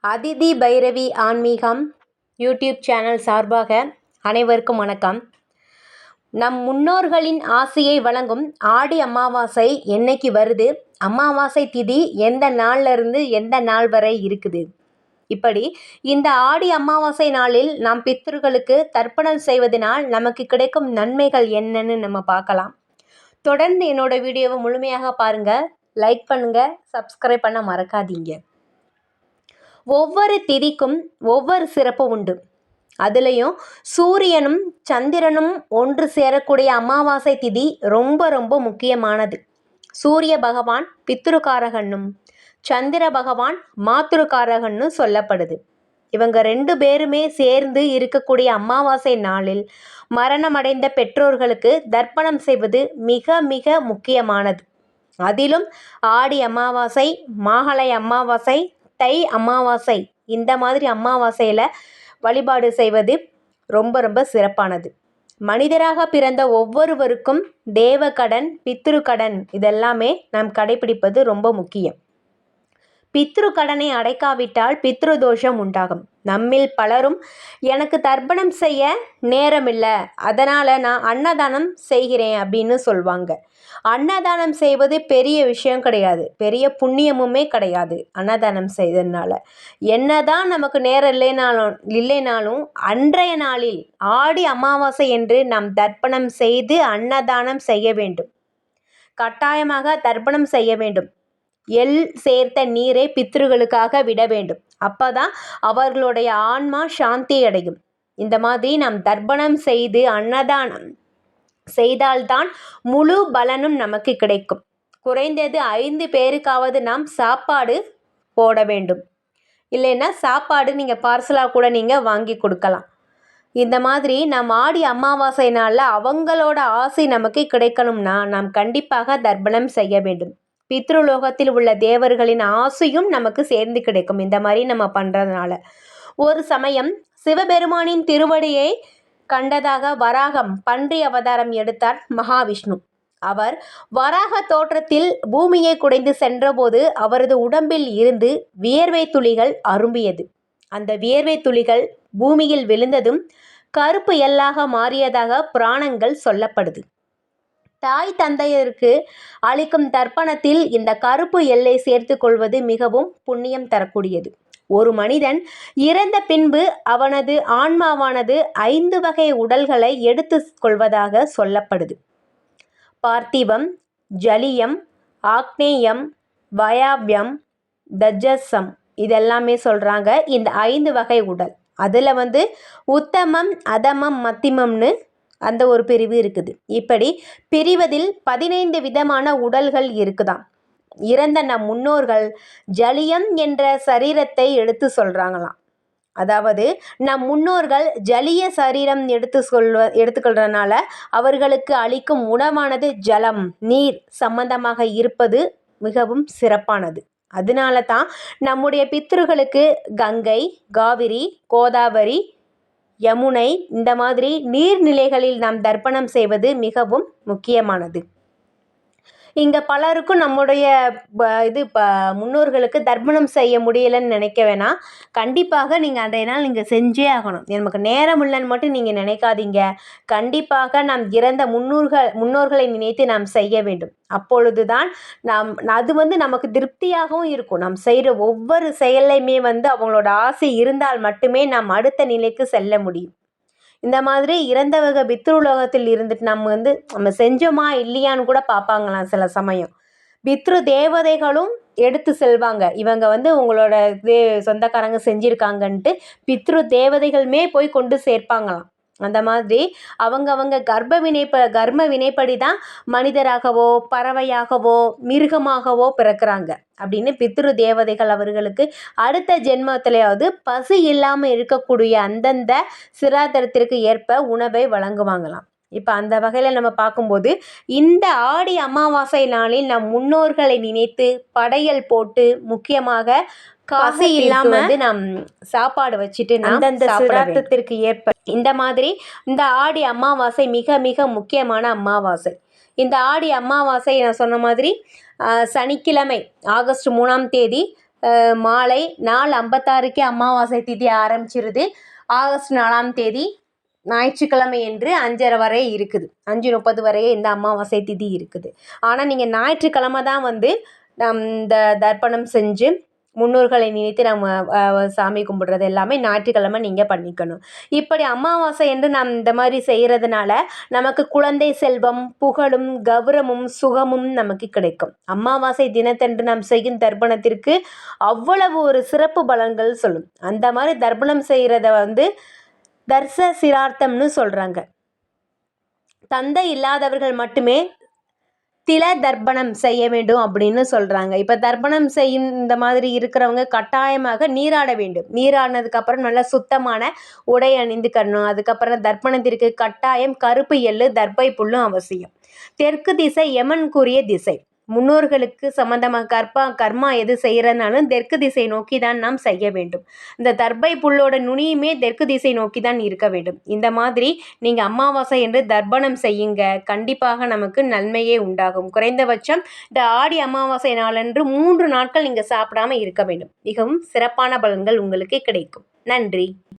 அதிதி பைரவி ஆன்மீகம் YouTube channel சார்பாக அனைவருக்கும் வணக்கம். நம் முன்னோர்களின் ஆசையை வழங்கும் ஆடி அமாவாசை என்னைக்கு வருது, அமாவாசை திதி எந்த நாள்ல இருந்து எந்த நாள் வரை இருக்குது, இப்படி இந்த ஆடி அமாவாசை நாளில் நாம் பித்ருக்களுக்கு தர்ப்பணம் செய்வதனால் நமக்கு கிடைக்கும் நன்மைகள் என்னன்னு நம்ம பார்க்கலாம். தொடர்ந்து என்னோட வீடியோவை முழுமையாக பாருங்க, லைக் பண்ணுங்க, சப்ஸ்கிரைப் பண்ண மறக்காதீங்க. ஒவ்வொரு திதிக்கும் ஒவ்வொரு சிறப்பு உண்டு. அதுலேயும் சூரியனும் சந்திரனும் ஒன்று சேரக்கூடிய அமாவாசை திதி ரொம்ப ரொம்ப முக்கியமானது. சூரிய பகவான் பித்ருக்காரகன்னும் சந்திர பகவான் மாத்ருக்காரகன்னு சொல்லப்படுது. இவங்க 2 பேருமே சேர்ந்து இருக்கக்கூடிய அமாவாசை நாளில் மரணமடைந்த பெற்றோர்களுக்கு தர்ப்பணம் செய்வது மிக மிக முக்கியமானது. அதிலும் ஆடி அமாவாசை, மாகழை அமாவாசை, தை அமாவாசை, இந்த மாதிரி அமாவாசையில் வழிபாடு செய்வது ரொம்ப ரொம்ப சிறப்பானது. மனிதராக பிறந்த ஒவ்வொருவருக்கும் தேவக்கடன், பித்ரு கடன் இதெல்லாமே நாம் கடைபிடிப்பது ரொம்ப முக்கியம். பித்ரு கடனை அடைக்காவிட்டால் பித்ரு தோஷம் உண்டாகும். நம்மில் பலரும் எனக்கு தர்ப்பணம் செய்ய நேரமில்லை, அதனால் நான் அன்னதானம் செய்கிறேன் அப்படின்னு சொல்லுவாங்க. அன்னதானம் செய்வது பெரிய விஷயம் கிடையாது, பெரிய புண்ணியமுமே கிடையாது. அன்னதானம் செய்ததுனால என்னதான் நமக்கு நேரம் இல்லைனாலும் அன்றைய நாளில் ஆடி அமாவாசை என்று நாம் தர்ப்பணம் செய்து அன்னதானம் செய்ய வேண்டும். கட்டாயமாக தர்ப்பணம் செய்ய வேண்டும். எள் சேர்த்த நீரை பித்ருகளுக்காக விட வேண்டும். அப்பதான் அவர்களுடைய ஆன்மா சாந்தி அடையும். இந்த மாதிரி நாம் தர்ப்பணம் செய்து அன்னதானம் செய்தால்தான் முழு பலனும் நமக்கு கிடைக்கும். குறைந்தது 5 பேருக்காவது நாம் சாப்பாடு போட வேண்டும். இல்லைன்னா சாப்பாடு நீங்கள் பார்சலாக கூட நீங்கள் வாங்கி கொடுக்கலாம். இந்த மாதிரி நாம் ஆடி அமாவாசை நாளில் அவங்களோட ஆசை நமக்கு கிடைக்கணும்னா நாம் கண்டிப்பாக தர்ப்பணம் செய்ய வேண்டும். பித்ருலோகத்தில் உள்ள தேவர்களின் ஆசையும் நமக்கு சேர்ந்து கிடைக்கும் இந்த மாதிரி நம்ம பண்ணுறதுனால. ஒரு சமயம் சிவபெருமானின் திருவடியை கண்டதாக வராகம் பன்றி அவதாரம் எடுத்தார் மகாவிஷ்ணு. அவர் வராக தோற்றத்தில் பூமியை குடைந்து சென்றபோது அவரது உடம்பில் இருந்து வியர்வை துளிகள் அரும்பியது. அந்த வியர்வை துளிகள் பூமியில் விழுந்ததும் கருப்பு எள்ளாக மாறியதாக புராணங்கள் சொல்லப்படுது. தாய் தந்தையருக்கு அளிக்கும் தர்ப்பணத்தில் இந்த கருப்பு எல்லை சேர்த்து கொள்வது மிகவும் புண்ணியம் தரக்கூடியது. ஒரு மனிதன் இறந்த பின்பு அவனது ஆன்மாவானது 5 வகை உடல்களை எடுத்து கொள்வதாக சொல்லப்படுது. பார்த்திவம், ஜலியம், ஆக்னேயம், வயாபியம், தஜசம் இதெல்லாமே சொல்கிறாங்க. இந்த 5 வகை உடல், அதில் உத்தமம், அதமம், மத்தியமம்னு அந்த ஒரு பிரிவு இருக்குது. இப்படி பிரிவதில் 15 விதமான உடல்கள் இருக்குதாம். இறந்த நம் முன்னோர்கள் ஜலியம் என்ற சரீரத்தை சொல்கிறாங்களாம். அதாவது நம் முன்னோர்கள் ஜலிய சரீரம் எடுத்துக்கொள்றதுனால அவர்களுக்கு அளிக்கும் உணவானது ஜலம், நீர் சம்பந்தமாக இருப்பது மிகவும் சிறப்பானது. அதனால தான் நம்முடைய பித்ருகளுக்கு கங்கை, காவிரி, கோதாவரி, யமுனை இந்த மாதிரி நீர்நிலைகளில் நாம் தர்ப்பணம் செய்வது மிகவும் முக்கியமானது. இங்கே பலருக்கும் நம்முடைய முன்னோர்களுக்கு தர்ப்பணம் செய்ய முடியலைன்னு நினைக்க வேணாம். கண்டிப்பாக நீங்கள் அன்றைய நாள் நீங்கள் செஞ்சே ஆகணும். நமக்கு நேரம் இல்லைன்னு மட்டும் நீங்கள் நினைக்காதீங்க. கண்டிப்பாக நாம் இறந்த முன்னோர்களை நினைத்து நாம் செய்ய வேண்டும். அப்பொழுது தான் அது நமக்கு திருப்தியாகவும் இருக்கும். நாம் செய்கிற ஒவ்வொரு செயலையுமே அவங்களோட ஆசை இருந்தால் மட்டுமே நாம் அடுத்த நிலைக்கு செல்ல முடியும். இந்த மாதிரி இறந்தவங்க பித்ருலோகத்தில் இருந்துட்டு நம்ம செஞ்சோமா இல்லையான்னு கூட பார்ப்பாங்களாம். சில சமயம் பித்ரு தேவதைகளும் எடுத்து செல்வாங்க. இவங்க உங்களோட சொந்தக்காரங்க செஞ்சுருக்காங்கன்ட்டு பித்ரு தேவதைகளுமே போய் கொண்டு சேர்ப்பாங்களாம். அந்த மாதிரி அவங்க கர்ம வினைப்படி தான் மனிதராகவோ, பறவையாகவோ, மிருகமாகவோ பிறக்கிறாங்க அப்படின்னு பித்ரு தேவதைகள் அவர்களுக்கு அடுத்த ஜென்மத்திலேயாவது பசி இல்லாமல் இருக்கக்கூடிய அந்தந்த சிராதரத்திற்கு ஏற்ப உணவை வழங்குவாங்களாம். இப்போ அந்த வகையில் நம்ம பார்க்கும்போது இந்த ஆடி அமாவாசை நாளில் நம் முன்னோர்களை நினைத்து படையல் போட்டு முக்கியமாக காசு இல்லாம நாம் சாப்பாடு வச்சுட்டு அந்தந்த சிராதத்திற்கு ஏற்ப இந்த மாதிரி இந்த ஆடி அமாவாசை மிக மிக முக்கியமான அமாவாசை. இந்த ஆடி அமாவாசை நான் சொன்ன மாதிரி சனிக்கிழமை ஆகஸ்ட் 3ஆம் தேதி மாலை 4:56க்கே அமாவாசை திதி ஆரம்பிச்சிருது. ஆகஸ்ட் 4ஆம் தேதி ஞாயிற்றுக்கிழமை என்று 5:30 வரை இருக்குது. 5:30 வரையே இந்த அமாவாசை திதி இருக்குது. ஆனால் நீங்கள் ஞாயிற்றுக்கிழமை தான் இந்த தர்ப்பணம் செஞ்சு முன்னோர்களை நினைத்து நம்ம சாமி கும்பிடுறது எல்லாமே ஞாயிற்றுக்கிழமை நீங்கள் பண்ணிக்கணும். இப்படி அமாவாசை என்று நாம் இந்த மாதிரி செய்கிறதுனால நமக்கு குழந்தை செல்வம், புகழும், கௌரவமும், சுகமும் நமக்கு கிடைக்கும். அமாவாசை தினத்தன்று நாம் செய்யும் தர்ப்பணத்திற்கு அவ்வளவு ஒரு சிறப்பு பலன்கள் சொல்லும். அந்த மாதிரி தர்ப்பணம் செய்கிறத தர்ச சிரார்த்தம்னு சொல்கிறாங்க. தந்தை இல்லாதவர்கள் மட்டுமே தில தர்ப்பணம் செய்ய வேண்டும் அப்படின்னு சொல்கிறாங்க. இப்போ தர்ப்பணம் செய்யும் இந்த மாதிரி இருக்கிறவங்க கட்டாயமாக நீராட வேண்டும். நீராடினதுக்கப்புறம் நல்லா சுத்தமான உடை அணிந்துக்கணும். அதுக்கப்புறம் தர்ப்பணத்திற்கு கட்டாயம் கருப்பு எள்ளு, தர்ப்பை புல்லும் அவசியம். தெற்கு திசை யமனுக்குரிய திசை. முன்னோர்களுக்கு சம்பந்தமாக கர்மா எது செய்கிறனாலும் தெற்கு திசை நோக்கி தான் நாம் செய்ய வேண்டும். இந்த தர்ப்பை புல்லோட நுனியுமே தெற்கு திசை நோக்கி தான் இருக்க வேண்டும். இந்த மாதிரி நீங்கள் அமாவாசை என்று தர்ப்பணம் செய்யுங்க. கண்டிப்பாக நமக்கு நன்மையே உண்டாகும். குறைந்தபட்சம் இந்த ஆடி அமாவாசை நாளன்று 3 நாட்கள் நீங்கள் சாப்பிடாம இருக்க வேண்டும். மிகவும் சிறப்பான பலன்கள் உங்களுக்கு கிடைக்கும். நன்றி.